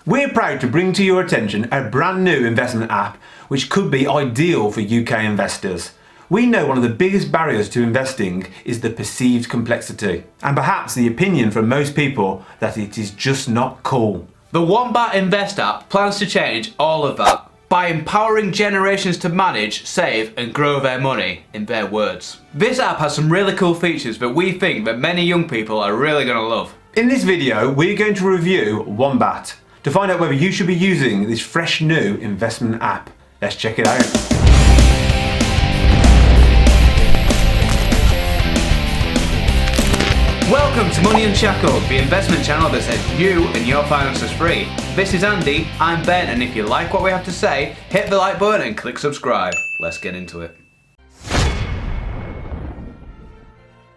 We're proud to bring to your attention a brand new investment app which could be ideal for UK investors. We know one of the biggest barriers to investing is the perceived complexity, and perhaps the opinion from most people that it is just not cool. The Wombat Invest App plans to change all of that by empowering generations to manage, save and grow their money, in their words. This app has some really cool features that we think that many young people are really going to love. In this video, we're going to review Wombat to find out whether you should be using this fresh new investment app. Let's check it out. Welcome to Money Unshackled, the investment channel that sets you and your finances free. This is Andy, I'm Ben, and if you like what we have to say, hit the like button and click subscribe. Let's get into it.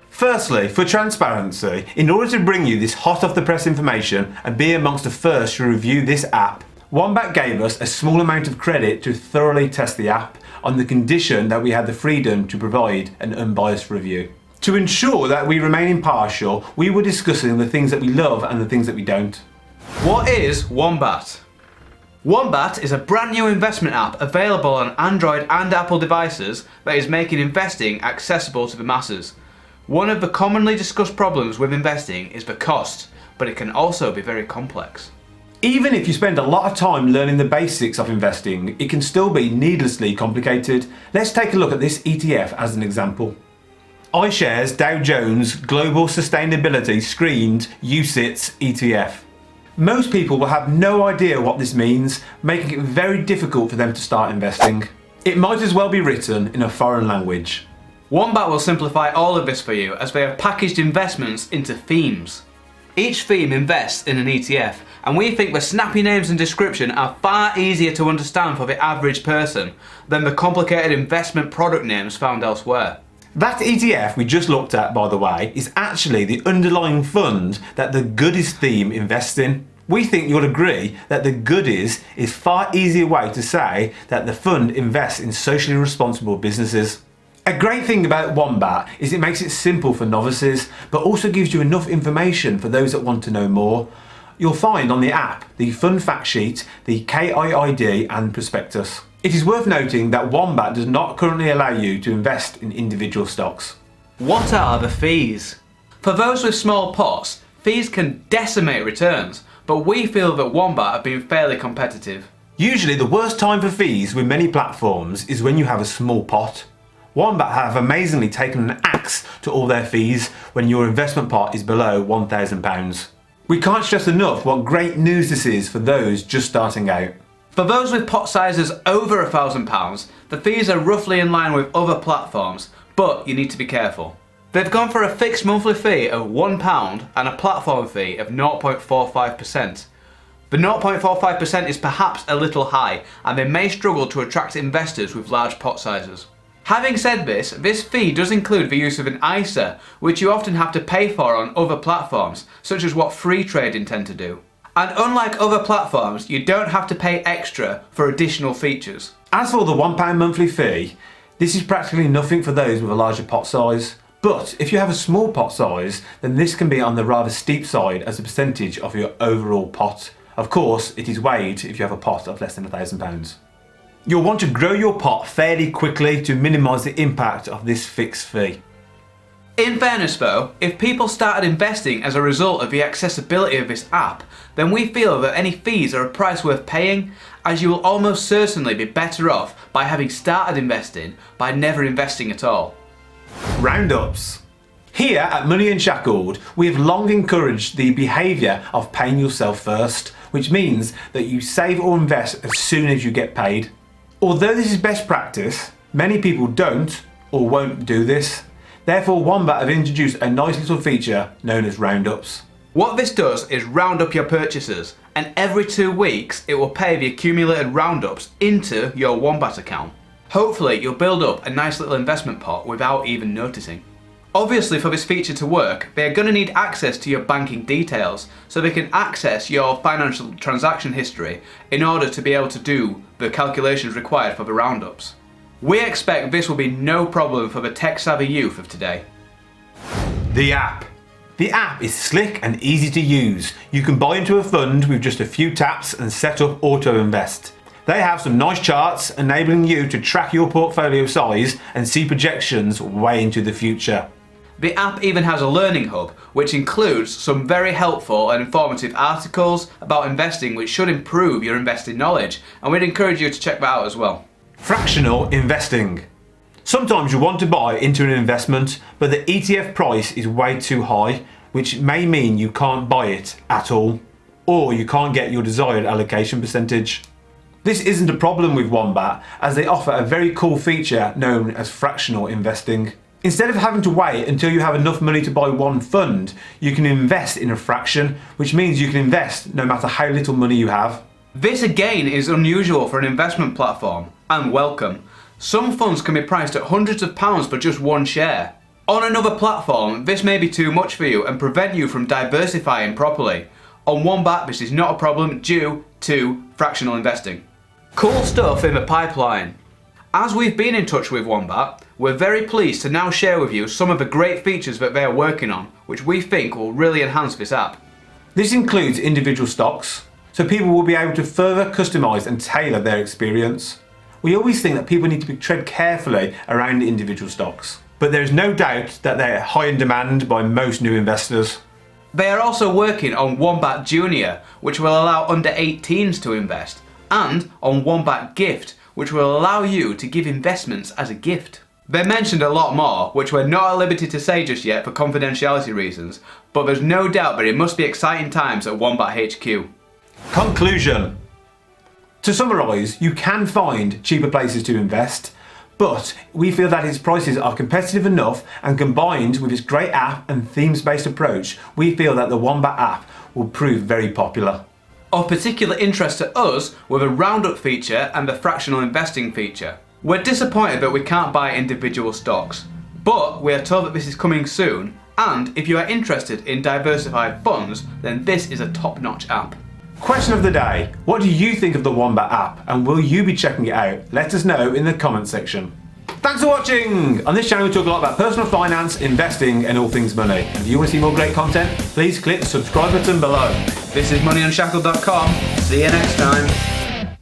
Firstly, for transparency, in order to bring you this hot off the press information and be amongst the first to review this app, Wombat gave us a small amount of credit to thoroughly test the app on the condition that we had the freedom to provide an unbiased review. To ensure that we remain impartial, we were discussing the things that we love and the things that we don't. What is Wombat? Wombat is a brand new investment app available on Android and Apple devices that is making investing accessible to the masses. One of the commonly discussed problems with investing is the cost, but it can also be very complex. Even if you spend a lot of time learning the basics of investing, it can still be needlessly complicated. Let's take a look at this ETF as an example. iShares Dow Jones Global Sustainability Screened UCITS ETF. Most people will have no idea what this means, making it very difficult for them to start investing. It might as well be written in a foreign language. Wombat will simplify all of this for you as they have packaged investments into themes. Each theme invests in an ETF, and we think the snappy names and description are far easier to understand for the average person than the complicated investment product names found elsewhere. That ETF we just looked at, by the way, is actually the underlying fund that the Goodies theme invests in. We think you'll agree that the Goodies is a far easier way to say that the fund invests in socially responsible businesses. A great thing about Wombat is it makes it simple for novices, but also gives you enough information for those that want to know more. You'll find on the app the fund fact sheet, the KIID and prospectus. It is worth noting that Wombat does not currently allow you to invest in individual stocks. What are the fees? For those with small pots, fees can decimate returns, but we feel that Wombat have been fairly competitive. Usually the worst time for fees with many platforms is when you have a small pot. Wombat have amazingly taken an axe to all their fees when your investment pot is below £1,000. We can't stress enough what great news this is for those just starting out. For those with pot sizes over £1,000, the fees are roughly in line with other platforms, but you need to be careful. They've gone for a fixed monthly fee of £1 and a platform fee of 0.45%. The 0.45% is perhaps a little high, and they may struggle to attract investors with large pot sizes. Having said this fee does include the use of an ISA, which you often have to pay for on other platforms, such as what free trading tend to do. And unlike other platforms, you don't have to pay extra for additional features. As for the £1 monthly fee, this is practically nothing for those with a larger pot size. But if you have a small pot size, then this can be on the rather steep side as a percentage of your overall pot. Of course, it is weighed if you have a pot of less than £1,000. You'll want to grow your pot fairly quickly to minimise the impact of this fixed fee. In fairness though, if people started investing as a result of the accessibility of this app, then we feel that any fees are a price worth paying, as you will almost certainly be better off by having started investing by never investing at all. Roundups. Here at Money Unshackled, we have long encouraged the behaviour of paying yourself first, which means that you save or invest as soon as you get paid. Although this is best practice, many people don't or won't do this. Therefore, Wombat have introduced a nice little feature known as roundups. What this does is round up your purchases, and every 2 weeks it will pay the accumulated roundups into your Wombat account. Hopefully you'll build up a nice little investment pot without even noticing. Obviously, for this feature to work, they are going to need access to your banking details so they can access your financial transaction history in order to be able to do the calculations required for the roundups. We expect this will be no problem for the tech-savvy youth of today. The app. The app is slick and easy to use. You can buy into a fund with just a few taps and set up auto invest. They have some nice charts enabling you to track your portfolio size and see projections way into the future. The app even has a learning hub, which includes some very helpful and informative articles about investing which should improve your investing knowledge, and we'd encourage you to check that out as well. Fractional investing. Sometimes you want to buy into an investment, but the ETF price is way too high, which may mean you can't buy it at all, or you can't get your desired allocation percentage. This isn't a problem with Wombat, as they offer a very cool feature known as fractional investing. Instead of having to wait until you have enough money to buy one fund, you can invest in a fraction, which means you can invest no matter how little money you have. This again is unusual for an investment platform, and welcome. Some funds can be priced at hundreds of pounds for just one share. On another platform, this may be too much for you and prevent you from diversifying properly. On Wombat, this is not a problem due to fractional investing. Cool stuff in the pipeline. As we've been in touch with Wombat, we're very pleased to now share with you some of the great features that they are working on, which we think will really enhance this app. This includes individual stocks, so people will be able to further customise and tailor their experience. We always think that people need to tread carefully around individual stocks, but there is no doubt that they are high in demand by most new investors. They are also working on Wombat Junior, which will allow under 18s to invest, and on Wombat Gift, which will allow you to give investments as a gift. They mentioned a lot more, which we're not at liberty to say just yet for confidentiality reasons, but there's no doubt that it must be exciting times at Wombat HQ. Conclusion. To summarise, you can find cheaper places to invest, but we feel that its prices are competitive enough, and combined with its great app and themes-based approach, we feel that the Wombat app will prove very popular. Of particular interest to us were the roundup feature and the fractional investing feature. We're disappointed that we can't buy individual stocks, but we are told that this is coming soon, and if you are interested in diversified funds, then this is a top-notch app. Question of the day. What do you think of the Wombat app, and will you be checking it out? Let us know in the comment section. Thanks for watching! On this channel we talk a lot about personal finance, investing and all things money. And if you want to see more great content, please click the subscribe button below. This is MoneyUnshackled.com. See you next time.